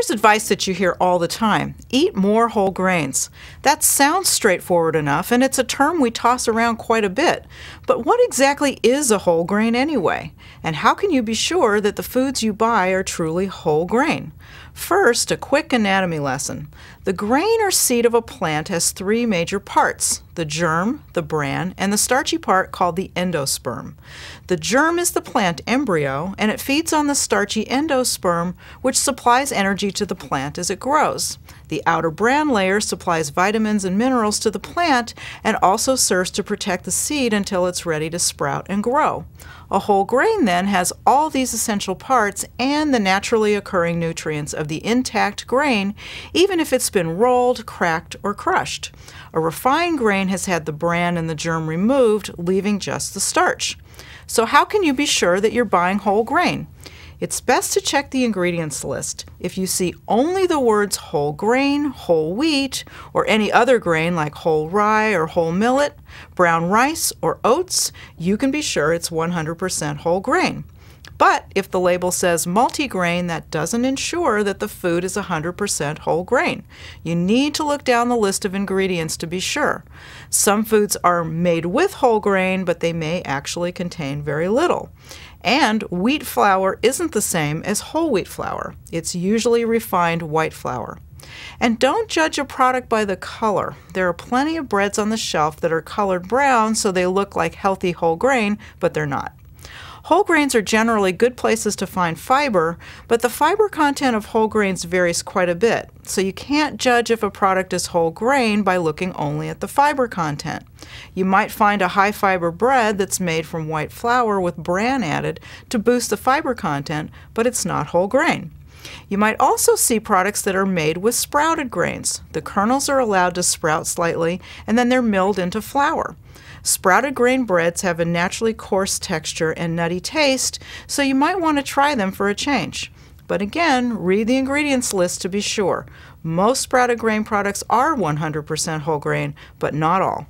Here's advice that you hear all the time. Eat more whole grains. That sounds straightforward enough, and it's a term we toss around quite a bit. But what exactly is a whole grain anyway? And how can you be sure that the foods you buy are truly whole grain? First, a quick anatomy lesson. The grain or seed of a plant has three major parts: the germ, the bran, and the starchy part called the endosperm. The germ is the plant embryo, and it feeds on the starchy endosperm, which supplies energy to the plant as it grows. The outer bran layer supplies vitamins and minerals to the plant and also serves to protect the seed until it's ready to sprout and grow. A whole grain then has all these essential parts and the naturally occurring nutrients of the intact grain, even if it's been rolled, cracked, or crushed. A refined grain has had the bran and the germ removed, leaving just the starch. So how can you be sure that you're buying whole grain? It's best to check the ingredients list. If you see only the words whole grain, whole wheat, or any other grain like whole rye or whole millet, brown rice, or oats, you can be sure it's 100% whole grain. But if the label says multigrain, that doesn't ensure that the food is 100% whole grain. You need to look down the list of ingredients to be sure. Some foods are made with whole grain, but they may actually contain very little. And wheat flour isn't the same as whole wheat flour. It's usually refined white flour. And don't judge a product by the color. There are plenty of breads on the shelf that are colored brown so they look like healthy whole grain, but they're not. Whole grains are generally good places to find fiber, but the fiber content of whole grains varies quite a bit, so you can't judge if a product is whole grain by looking only at the fiber content. You might find a high fiber bread that's made from white flour with bran added to boost the fiber content, but it's not whole grain. You might also see products that are made with sprouted grains. The kernels are allowed to sprout slightly, and then they're milled into flour. Sprouted grain breads have a naturally coarse texture and nutty taste, so you might want to try them for a change. But again, read the ingredients list to be sure. Most sprouted grain products are 100% whole grain, but not all.